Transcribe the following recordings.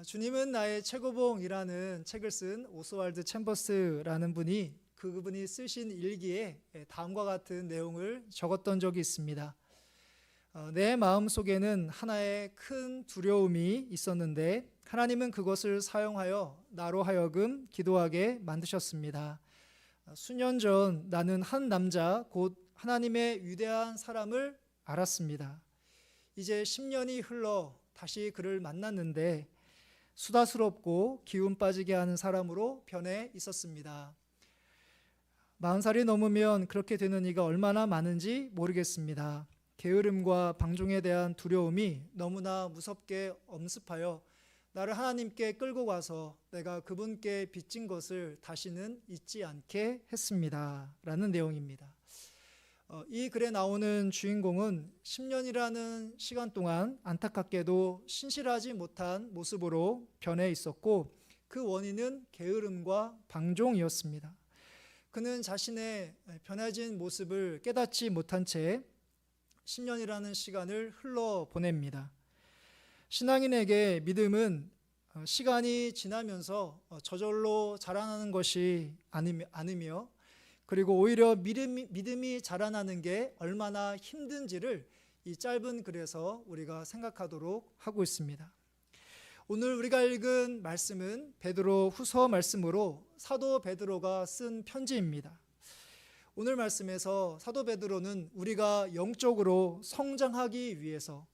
주님은 나의 최고봉이라는 책을 쓴 오스왈드 챔버스라는 분이 그분이 쓰신 일기에 다음과 같은 내용을 적었던 적이 있습니다. 내 마음속에는 하나의 큰 두려움이 있었는데 하나님은 그것을 사용하여 나로 하여금 기도하게 만드셨습니다. 수년 전 나는 한 남자 곧 하나님의 위대한 사람을 알았습니다. 이제 10년이 흘러 다시 그를 만났는데 수다스럽고 기운 빠지게 하는 사람으로 변해 있었습니다. 40살이 넘으면 그렇게 되는 이가 얼마나 많은지 모르겠습니다. 게으름과 방종에 대한 두려움이 너무나 무섭게 엄습하여 나를 하나님께 끌고 가서 내가 그분께 빚진 것을 다시는 잊지 않게 했습니다. 라는 내용입니다. 이 글에 나오는 주인공은 10년이라는 시간 동안 안타깝게도 신실하지 못한 모습으로 변해 있었고 그 원인은 게으름과 방종이었습니다. 그는 자신의 변해진 모습을 깨닫지 못한 채 10년이라는 시간을 흘러보냅니다. 신앙인에게 믿음은 시간이 지나면서 저절로 자라나는 것이 아니며 그리고 오히려 믿음이 자라나는 게 얼마나 힘든지를 이 짧은 글에서 우리가 생각하도록 하고 있습니다. 오늘 우리가 읽은 말씀은 베드로 후서 말씀으로 사도 베드로가 쓴 편지입니다. 오늘 말씀에서 사도 베드로는 우리가 영적으로 성장하기 위해서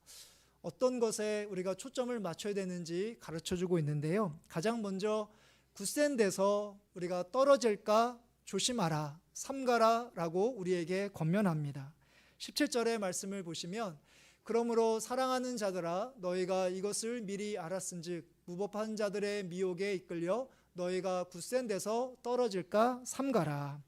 어떤 것에 우리가 초점을 맞춰야 되는지 가르쳐주고 있는데요. 가장 먼저 굳센 데서 우리가 떨어질까 조심하라, 삼가라 라고 우리에게 권면합니다. 17절의 말씀을 보시면 그러므로 사랑하는 자들아 너희가 이것을 미리 알았은즉 무법한 자들의 미혹에 이끌려 너희가 굳센 데서 떨어질까 삼가라.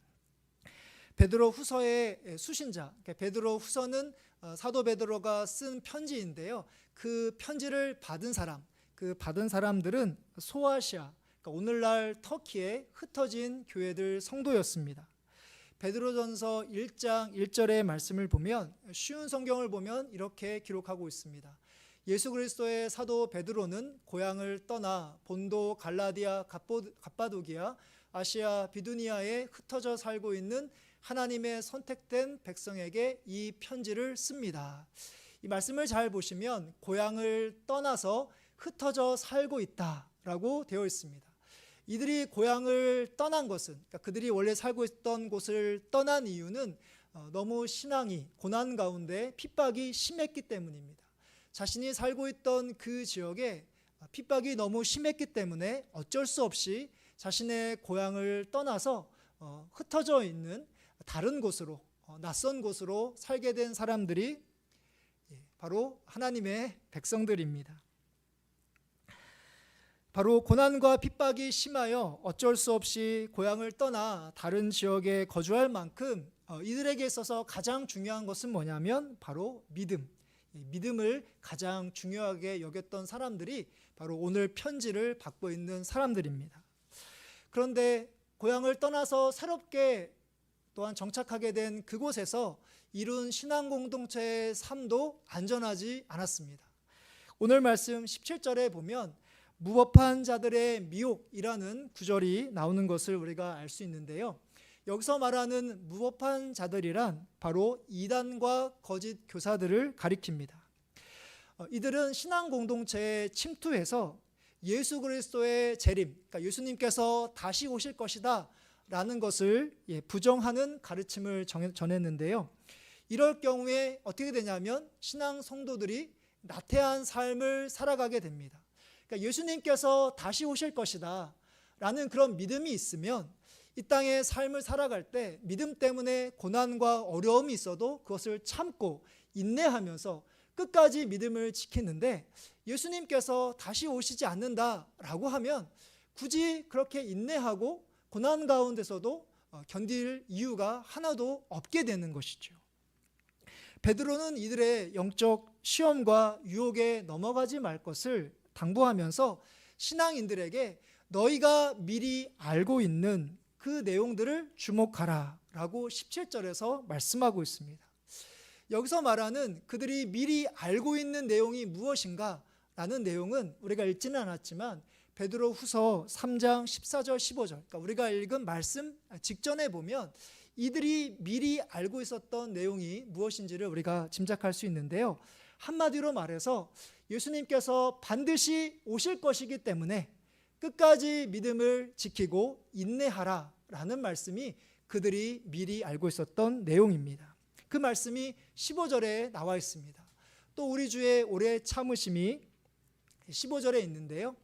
베드로 후서의 수신자, 베드로 후서는 사도 베드로가 쓴 편지인데요. 그 편지를 받은 사람, 그 받은 사람들은 소아시아, 그러니까 오늘날 터키에 흩어진 교회들 성도였습니다. 베드로전서 1장 1절의 말씀을 보면 쉬운 성경을 보면 이렇게 기록하고 있습니다. 예수 그리스도의 사도 베드로는 고향을 떠나 본도, 갈라디아, 갑바도기아, 아시아, 비두니아에 흩어져 살고 있는 하나님의 선택된 백성에게 이 편지를 씁니다. 이 말씀을 잘 보시면 고향을 떠나서 흩어져 살고 있다라고 되어 있습니다. 이들이 고향을 떠난 것은, 그러니까 그들이 원래 살고 있던 곳을 떠난 이유는 너무 신앙이 고난 가운데 핍박이 심했기 때문입니다. 자신이 살고 있던 그 지역에 핍박이 너무 심했기 때문에 어쩔 수 없이 자신의 고향을 떠나서 흩어져 있는 다른 곳으로, 낯선 곳으로 살게 된 사람들이 바로 하나님의 백성들입니다. 바로 고난과 핍박이 심하여 어쩔 수 없이 고향을 떠나 다른 지역에 거주할 만큼 이들에게 있어서 가장 중요한 것은 뭐냐면 바로 믿음을 가장 중요하게 여겼던 사람들이 바로 오늘 편지를 받고 있는 사람들입니다. 그런데 고향을 떠나서 새롭게 또한 정착하게 된 그곳에서 이룬 신앙 공동체의 삶도 안전하지 않았습니다. 오늘 말씀 17절에 보면 무법한 자들의 미혹이라는 구절이 나오는 것을 우리가 알 수 있는데요. 여기서 말하는 무법한 자들이란 바로 이단과 거짓 교사들을 가리킵니다. 이들은 신앙 공동체에 침투해서 예수 그리스도의 재림, 그러니까 예수님께서 다시 오실 것이다 라는 것을 부정하는 가르침을 전했는데요. 이럴 경우에 어떻게 되냐면 신앙 성도들이 나태한 삶을 살아가게 됩니다. 그러니까 예수님께서 다시 오실 것이다 라는 그런 믿음이 있으면 이 땅의 삶을 살아갈 때 믿음 때문에 고난과 어려움이 있어도 그것을 참고 인내하면서 끝까지 믿음을 지키는데 예수님께서 다시 오시지 않는다라고 하면 굳이 그렇게 인내하고 고난 가운데서도 견딜 이유가 하나도 없게 되는 것이죠. 베드로는 이들의 영적 시험과 유혹에 넘어가지 말 것을 당부하면서 신앙인들에게 너희가 미리 알고 있는 그 내용들을 주목하라 라고 17절에서 말씀하고 있습니다. 여기서 말하는 그들이 미리 알고 있는 내용이 무엇인가 라는 내용은 우리가 읽지는 않았지만 베드로후서 3장 14절 15절, 그러니까 우리가 읽은 말씀 직전에 보면 이들이 미리 알고 있었던 내용이 무엇인지를 우리가 짐작할 수 있는데요. 한마디로 말해서 예수님께서 반드시 오실 것이기 때문에 끝까지 믿음을 지키고 인내하라 라는 말씀이 그들이 미리 알고 있었던 내용입니다. 그 말씀이 15절에 나와 있습니다. 또 우리 주의 오래 참으심이 15절에 있는데요.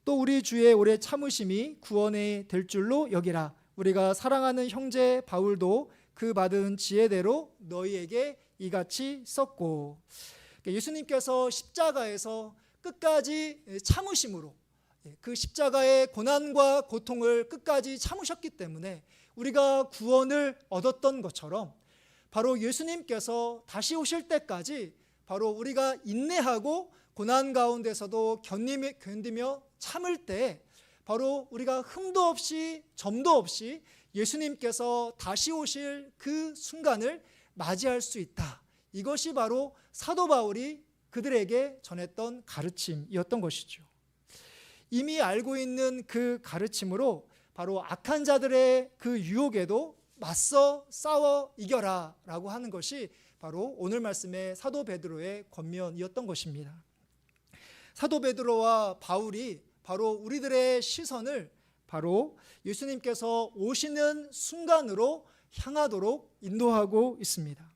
또 우리 주의 오래 참으심이 구원에 될 줄로 여기라. 우리가 사랑하는 형제 바울도 그 받은 지혜대로 너희에게 이같이 썼고. 예수님께서 십자가에서 끝까지 참으심으로 그 십자가의 고난과 고통을 끝까지 참으셨기 때문에 우리가 구원을 얻었던 것처럼 바로 예수님께서 다시 오실 때까지 바로 우리가 인내하고 고난 가운데서도 견디며 참을 때 바로 우리가 흠도 없이 점도 없이 예수님께서 다시 오실 그 순간을 맞이할 수 있다. 이것이 바로 사도 바울이 그들에게 전했던 가르침이었던 것이죠. 이미 알고 있는 그 가르침으로 바로 악한 자들의 그 유혹에도 맞서 싸워 이겨라 라고 하는 것이 바로 오늘 말씀의 사도 베드로의 권면이었던 것입니다. 사도 베드로와 바울이 바로 우리들의 시선을 바로 예수님께서 오시는 순간으로 향하도록 인도하고 있습니다.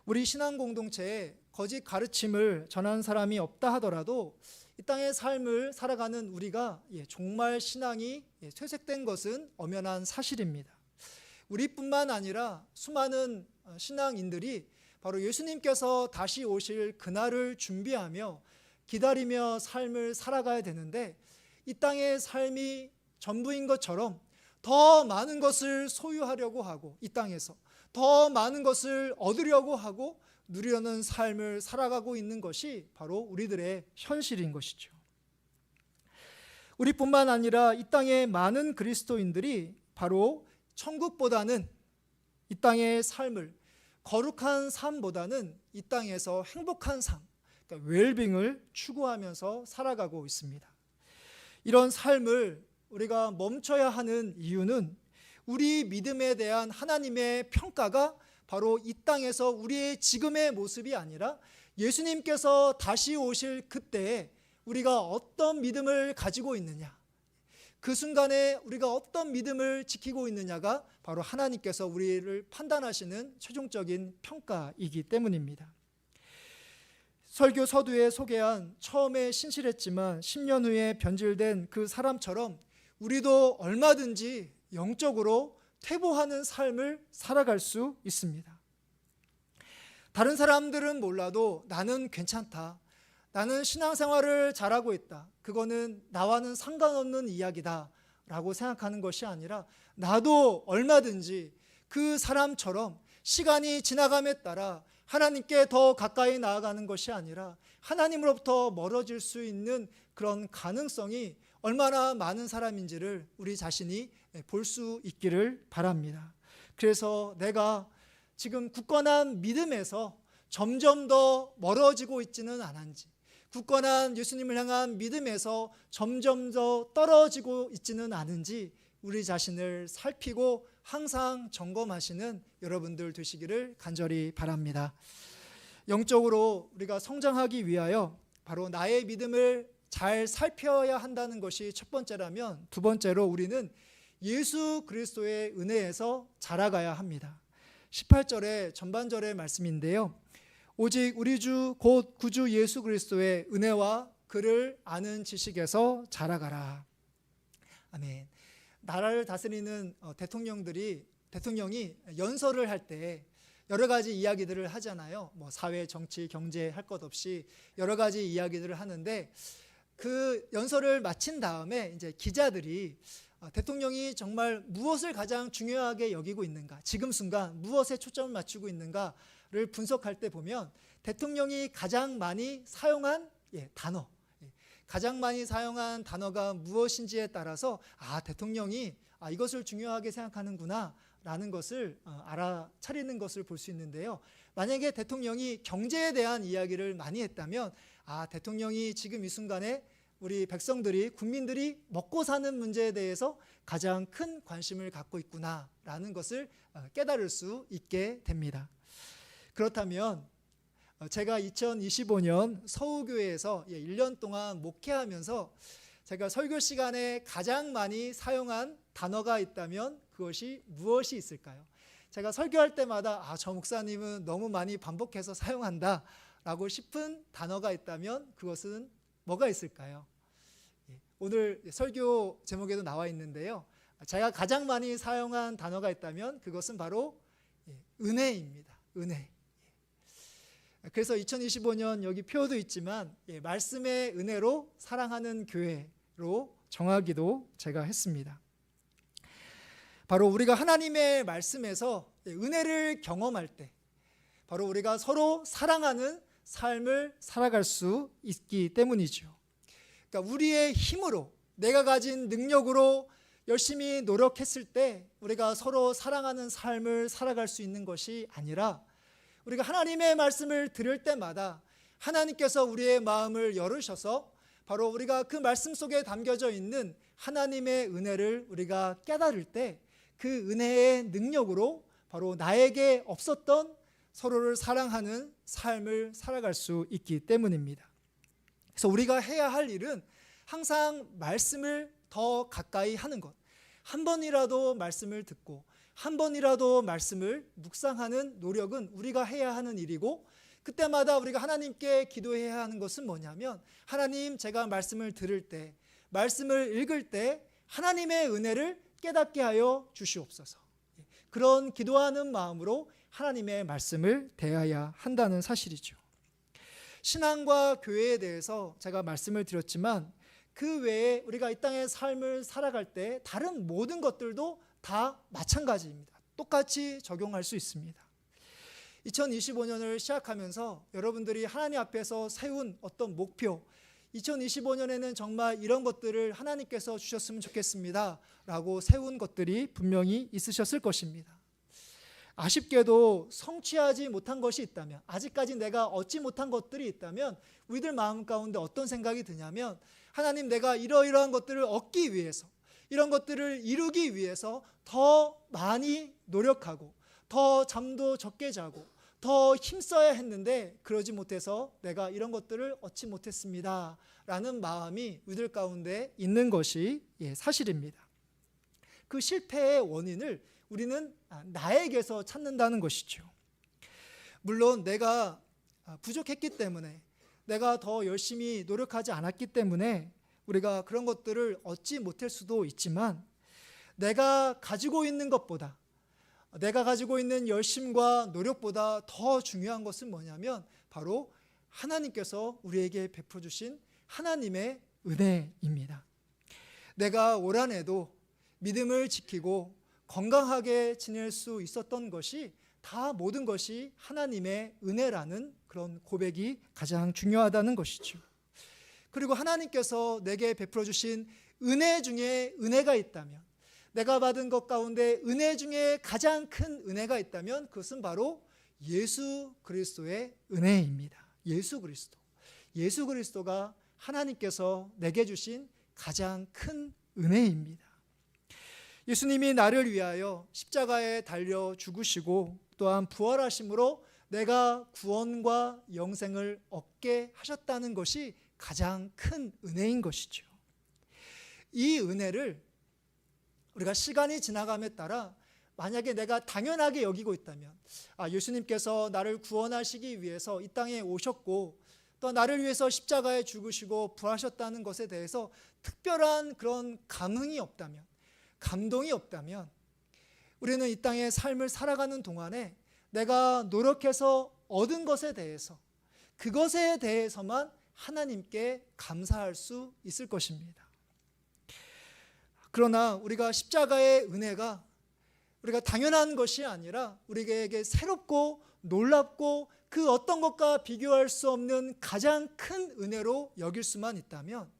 우리 신앙 공동체에 거짓 가르침을 전한 사람이 없다 하더라도 이 땅의 삶을 살아가는 우리가 정말 신앙이 퇴색된 것은 엄연한 사실입니다. 우리뿐만 아니라 수많은 신앙인들이 바로 예수님께서 다시 오실 그날을 준비하며 기다리며 삶을 살아가야 되는데 이 땅의 삶이 전부인 것처럼 더 많은 것을 소유하려고 하고 이 땅에서 더 많은 것을 얻으려고 하고 누리려는 삶을 살아가고 있는 것이 바로 우리들의 현실인 것이죠. 우리뿐만 아니라 이 땅의 많은 그리스도인들이 바로 천국보다는 이 땅의 삶을 거룩한 삶보다는 이 땅에서 행복한 삶, 그러니까 웰빙을 추구하면서 살아가고 있습니다. 이런 삶을 우리가 멈춰야 하는 이유는 우리 믿음에 대한 하나님의 평가가 바로 이 땅에서 우리의 지금의 모습이 아니라 예수님께서 다시 오실 그때에 우리가 어떤 믿음을 가지고 있느냐, 그 순간에 우리가 어떤 믿음을 지키고 있느냐가 바로 하나님께서 우리를 판단하시는 최종적인 평가이기 때문입니다. 설교 서두에 소개한 처음에 신실했지만 10년 후에 변질된 그 사람처럼 우리도 얼마든지 영적으로 퇴보하는 삶을 살아갈 수 있습니다. 다른 사람들은 몰라도 나는 괜찮다. 나는 신앙생활을 잘하고 있다. 그거는 나와는 상관없는 이야기다 라고 생각하는 것이 아니라 나도 얼마든지 그 사람처럼 시간이 지나감에 따라 하나님께 더 가까이 나아가는 것이 아니라 하나님으로부터 멀어질 수 있는 그런 가능성이 얼마나 많은 사람인지를 우리 자신이 볼 수 있기를 바랍니다. 그래서 내가 지금 굳건한 믿음에서 점점 더 멀어지고 있지는 않은지, 굳건한 예수님을 향한 믿음에서 점점 더 떨어지고 있지는 않은지 우리 자신을 살피고 항상 점검하시는 여러분들 되시기를 간절히 바랍니다. 영적으로 우리가 성장하기 위하여 바로 나의 믿음을 잘 살펴야 한다는 것이 첫 번째라면, 두 번째로 우리는 예수 그리스도의 은혜에서 자라가야 합니다. 18절의 전반절의 말씀인데요. 오직 우리 주 곧 구주 예수 그리스도의 은혜와 그를 아는 지식에서 자라가라. 아멘. 나라를 다스리는 대통령이 연설을 할 때 여러 가지 이야기들을 하잖아요. 뭐 사회, 정치, 경제 할 것 없이 여러 가지 이야기들을 하는데 그 연설을 마친 다음에 이제 기자들이 대통령이 정말 무엇을 가장 중요하게 여기고 있는가, 지금 순간 무엇에 초점을 맞추고 있는가를 분석할 때 보면 대통령이 가장 많이 사용한 단어, 가장 많이 사용한 단어가 무엇인지에 따라서 대통령이 이것을 중요하게 생각하는구나 라는 것을 알아차리는 것을 볼 수 있는데요. 만약에 대통령이 경제에 대한 이야기를 많이 했다면 대통령이 지금 이 순간에 우리 백성들이, 국민들이 먹고 사는 문제에 대해서 가장 큰 관심을 갖고 있구나라는 것을 깨달을 수 있게 됩니다. 그렇다면 제가 2025년 서우교회에서 1년 동안 목회하면서 제가 설교 시간에 가장 많이 사용한 단어가 있다면 그것이 무엇이 있을까요? 제가 설교할 때마다 저 목사님은 너무 많이 반복해서 사용한다 라고 싶은 단어가 있다면 그것은 뭐가 있을까요? 오늘 설교 제목에도 나와 있는데요, 제가 가장 많이 사용한 단어가 있다면 그것은 바로 은혜입니다. 은혜. 그래서 2025년 여기 표도 있지만 말씀의 은혜로 사랑하는 교회로 정하기도 제가 했습니다. 바로 우리가 하나님의 말씀에서 은혜를 경험할 때 바로 우리가 서로 사랑하는 삶을 살아갈 수 있기 때문이죠. 그러니까 우리의 힘으로, 내가 가진 능력으로 열심히 노력했을 때 우리가 서로 사랑하는 삶을 살아갈 수 있는 것이 아니라 우리가 하나님의 말씀을 들을 때마다 하나님께서 우리의 마음을 열으셔서 바로 우리가 그 말씀 속에 담겨져 있는 하나님의 은혜를 우리가 깨달을 때 그 은혜의 능력으로 바로 나에게 없었던 서로를 사랑하는 삶을 살아갈 수 있기 때문입니다. 그래서 우리가 해야 할 일은 항상 말씀을 더 가까이 하는 것, 한 번이라도 말씀을 듣고 한 번이라도 말씀을 묵상하는 노력은 우리가 해야 하는 일이고, 그때마다 우리가 하나님께 기도해야 하는 것은 뭐냐면, 하나님, 제가 말씀을 들을 때, 말씀을 읽을 때 하나님의 은혜를 깨닫게 하여 주시옵소서. 그런 기도하는 마음으로 하나님의 말씀을 대해야 한다는 사실이죠. 신앙과 교회에 대해서 제가 말씀을 드렸지만 그 외에 우리가 이 땅의 삶을 살아갈 때 다른 모든 것들도 다 마찬가지입니다. 똑같이 적용할 수 있습니다. 2025년을 시작하면서 여러분들이 하나님 앞에서 세운 어떤 목표, 2025년에는 정말 이런 것들을 하나님께서 주셨으면 좋겠습니다 라고 세운 것들이 분명히 있으셨을 것입니다. 아쉽게도 성취하지 못한 것이 있다면, 아직까지 내가 얻지 못한 것들이 있다면 우리들 마음 가운데 어떤 생각이 드냐면, 하나님, 내가 이러이러한 것들을 얻기 위해서, 이런 것들을 이루기 위해서 더 많이 노력하고 더 잠도 적게 자고 더 힘써야 했는데 그러지 못해서 내가 이런 것들을 얻지 못했습니다 라는 마음이 우리들 가운데 있는 것이 사실입니다. 그 실패의 원인을 우리는 나에게서 찾는다는 것이죠. 물론 내가 부족했기 때문에, 내가 더 열심히 노력하지 않았기 때문에 우리가 그런 것들을 얻지 못할 수도 있지만, 내가 가지고 있는 것보다, 내가 가지고 있는 열심과 노력보다 더 중요한 것은 뭐냐면 바로 하나님께서 우리에게 베풀어 주신 하나님의 은혜입니다. 내가 올 한 해도 믿음을 지키고 건강하게 지낼 수 있었던 것이 다 모든 것이 하나님의 은혜라는 그런 고백이 가장 중요하다는 것이죠. 그리고 하나님께서 내게 베풀어 주신 은혜 중에 은혜가 있다면, 내가 받은 것 가운데 은혜 중에 가장 큰 은혜가 있다면 그것은 바로 예수 그리스도의 은혜입니다. 예수 그리스도. 예수 그리스도가 하나님께서 내게 주신 가장 큰 은혜입니다. 예수님이 나를 위하여 십자가에 달려 죽으시고 또한 부활하심으로 내가 구원과 영생을 얻게 하셨다는 것이 가장 큰 은혜인 것이죠. 이 은혜를 우리가 시간이 지나감에 따라 만약에 내가 당연하게 여기고 있다면, 예수님께서 나를 구원하시기 위해서 이 땅에 오셨고 또 나를 위해서 십자가에 죽으시고 부활하셨다는 것에 대해서 특별한 그런 감흥이 없다면, 감동이 없다면, 우리는 이 땅의 삶을 살아가는 동안에 내가 노력해서 얻은 것에 대해서, 그것에 대해서만 하나님께 감사할 수 있을 것입니다. 그러나 우리가 십자가의 은혜가 우리가 당연한 것이 아니라 우리에게 새롭고 놀랍고 그 어떤 것과 비교할 수 없는 가장 큰 은혜로 여길 수만 있다면,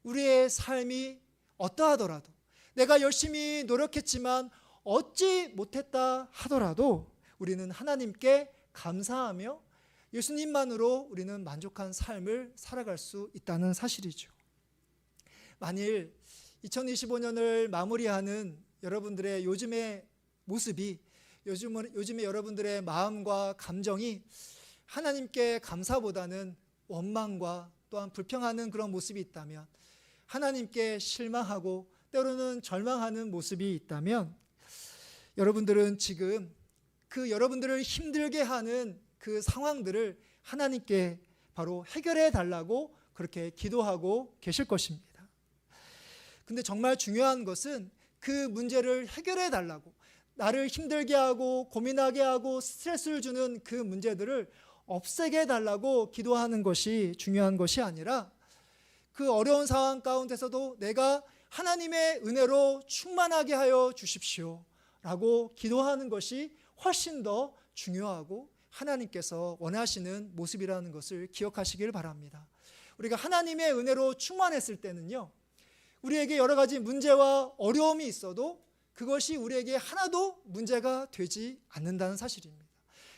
우리의 삶이 어떠하더라도, 내가 열심히 노력했지만 얻지 못했다 하더라도 우리는 하나님께 감사하며 예수님만으로 우리는 만족한 삶을 살아갈 수 있다는 사실이죠. 만일 2025년을 마무리하는 여러분들의 요즘의 모습이, 요즘의 여러분들의 마음과 감정이 하나님께 감사보다는 원망과 또한 불평하는 그런 모습이 있다면, 하나님께 실망하고 때로는 절망하는 모습이 있다면, 여러분들은 지금 그 여러분들을 힘들게 하는 그 상황들을 하나님께 바로 해결해 달라고 그렇게 기도하고 계실 것입니다. 근데 정말 중요한 것은 그 문제를 해결해 달라고, 나를 힘들게 하고 고민하게 하고 스트레스를 주는 그 문제들을 없애게 달라고 기도하는 것이 중요한 것이 아니라, 그 어려운 상황 가운데서도 내가 하나님의 은혜로 충만하게 하여 주십시오 라고 기도하는 것이 훨씬 더 중요하고 하나님께서 원하시는 모습이라는 것을 기억하시길 바랍니다. 우리가 하나님의 은혜로 충만했을 때는요, 우리에게 여러 가지 문제와 어려움이 있어도 그것이 우리에게 하나도 문제가 되지 않는다는 사실입니다.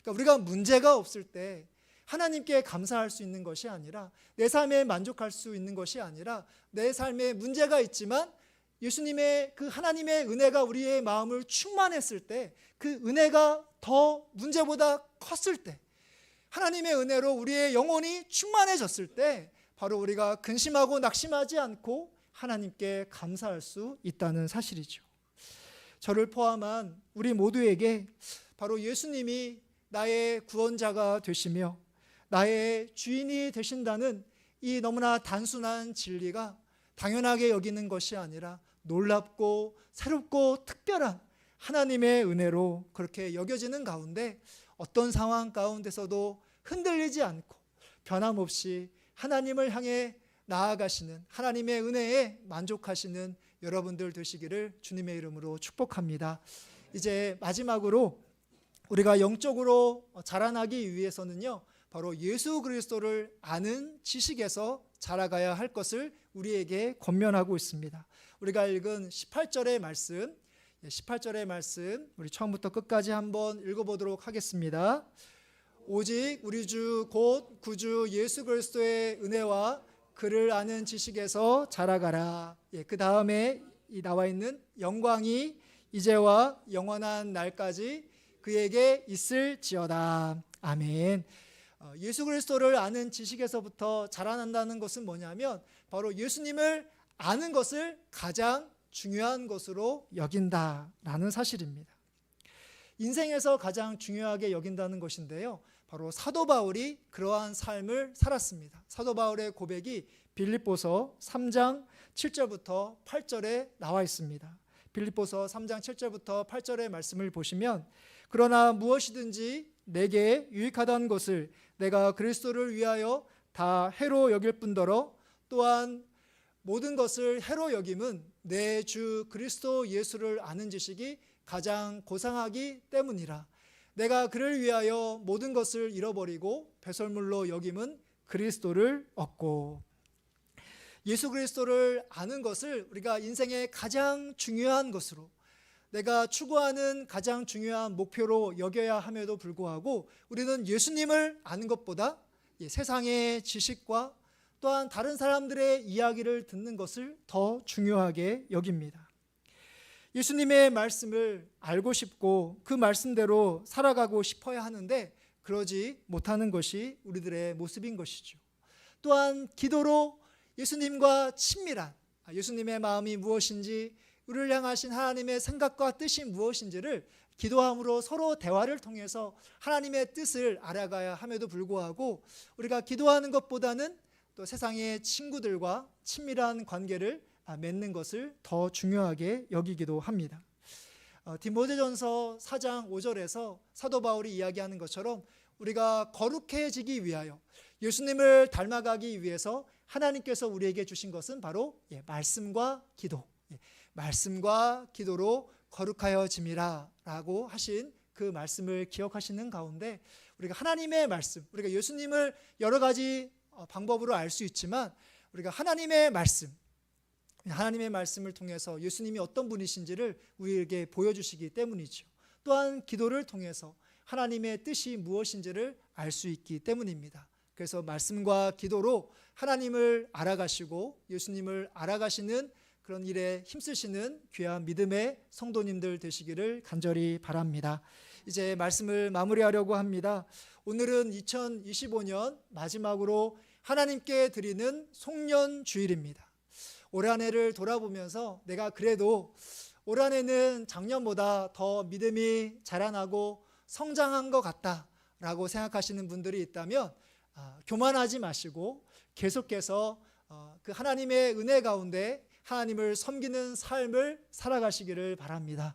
그러니까 우리가 문제가 없을 때 하나님께 감사할 수 있는 것이 아니라, 내 삶에 만족할 수 있는 것이 아니라, 내 삶에 문제가 있지만 예수님의 그 하나님의 은혜가 우리의 마음을 충만했을 때, 그 은혜가 더 문제보다 컸을 때, 하나님의 은혜로 우리의 영혼이 충만해졌을 때 바로 우리가 근심하고 낙심하지 않고 하나님께 감사할 수 있다는 사실이죠. 저를 포함한 우리 모두에게 바로 예수님이 나의 구원자가 되시며 나의 주인이 되신다는 이 너무나 단순한 진리가 당연하게 여기는 것이 아니라 놀랍고 새롭고 특별한 하나님의 은혜로 그렇게 여겨지는 가운데, 어떤 상황 가운데서도 흔들리지 않고 변함없이 하나님을 향해 나아가시는, 하나님의 은혜에 만족하시는 여러분들 되시기를 주님의 이름으로 축복합니다. 이제 마지막으로 우리가 영적으로 자라나기 위해서는요, 바로 예수 그리스도를 아는 지식에서 자라가야 할 것을 우리에게 권면하고 있습니다. 우리가 읽은 18절의 말씀 우리 처음부터 끝까지 한번 읽어보도록 하겠습니다. 오직 우리 주 곧 구주 예수 그리스도의 은혜와 그를 아는 지식에서 자라가라. 그 다음에 나와 있는 영광이 이제와 영원한 날까지 그에게 있을지어다. 아멘. 예수 그리스도를 아는 지식에서부터 자라난다는 것은 뭐냐면, 바로 예수님을 아는 것을 가장 중요한 것으로 여긴다라는 사실입니다. 인생에서 가장 중요하게 여긴다는 것인데요, 바로 사도 바울이 그러한 삶을 살았습니다. 사도 바울의 고백이 빌립보서 3장 7절부터 8절에 나와 있습니다. 빌립보서 3장 7절부터 8절의 말씀을 보시면, 그러나 무엇이든지 내게 유익하다는 것을 내가 그리스도를 위하여 다 해로 여길 뿐더러 또한 모든 것을 해로 여김은 내 주 그리스도 예수를 아는 지식이 가장 고상하기 때문이라. 내가 그를 위하여 모든 것을 잃어버리고 배설물로 여김은 그리스도를 얻고. 예수 그리스도를 아는 것을 우리가 인생의 가장 중요한 것으로, 내가 추구하는 가장 중요한 목표로 여겨야 함에도 불구하고, 우리는 예수님을 아는 것보다 세상의 지식과 또한 다른 사람들의 이야기를 듣는 것을 더 중요하게 여깁니다. 예수님의 말씀을 알고 싶고 그 말씀대로 살아가고 싶어야 하는데 그러지 못하는 것이 우리들의 모습인 것이죠. 또한 기도로 예수님과 친밀한, 예수님의 마음이 무엇인지, 우리를 향하신 하나님의 생각과 뜻이 무엇인지를 기도함으로 서로 대화를 통해서 하나님의 뜻을 알아가야 함에도 불구하고, 우리가 기도하는 것보다는 또 세상의 친구들과 친밀한 관계를 맺는 것을 더 중요하게 여기기도 합니다. 디모데전서 4장 5절에서 사도 바울이 이야기하는 것처럼 우리가 거룩해지기 위하여, 예수님을 닮아가기 위해서 하나님께서 우리에게 주신 것은 바로 말씀과 기도, 말씀과 기도로 거룩하여짐이라 라고 하신 그 말씀을 기억하시는 가운데, 우리가 하나님의 말씀, 우리가 예수님을 여러 가지 방법으로 알 수 있지만 우리가 하나님의 말씀을 통해서 예수님이 어떤 분이신지를 우리에게 보여주시기 때문이죠. 또한 기도를 통해서 하나님의 뜻이 무엇인지를 알 수 있기 때문입니다. 그래서 말씀과 기도로 하나님을 알아가시고 예수님을 알아가시는 그런 일에 힘쓰시는 귀한 믿음의 성도님들 되시기를 간절히 바랍니다. 이제 말씀을 마무리하려고 합니다. 오늘은 2025년 마지막으로 하나님께 드리는 송년 주일입니다. 올 한 해를 돌아보면서 내가 그래도 올 한 해는 작년보다 더 믿음이 자라나고 성장한 것 같다라고 생각하시는 분들이 있다면 교만하지 마시고 계속해서 그 하나님의 은혜 가운데 하나님을 섬기는 삶을 살아가시기를 바랍니다.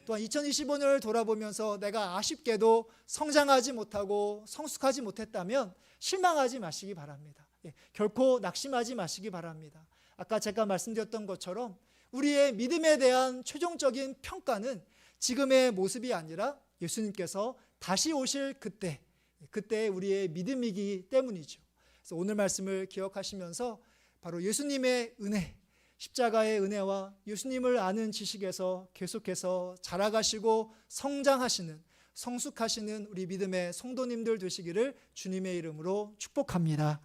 또한 2025년을 돌아보면서 내가 아쉽게도 성장하지 못하고 성숙하지 못했다면 실망하지 마시기 바랍니다. 결코 낙심하지 마시기 바랍니다. 아까 제가 말씀드렸던 것처럼 우리의 믿음에 대한 최종적인 평가는 지금의 모습이 아니라 예수님께서 다시 오실 그때 우리의 믿음이기 때문이죠. 그래서 오늘 말씀을 기억하시면서 바로 예수님의 은혜, 십자가의 은혜와 예수님을 아는 지식에서 계속해서 자라가시고 성장하시는, 성숙하시는 우리 믿음의 성도님들 되시기를 주님의 이름으로 축복합니다.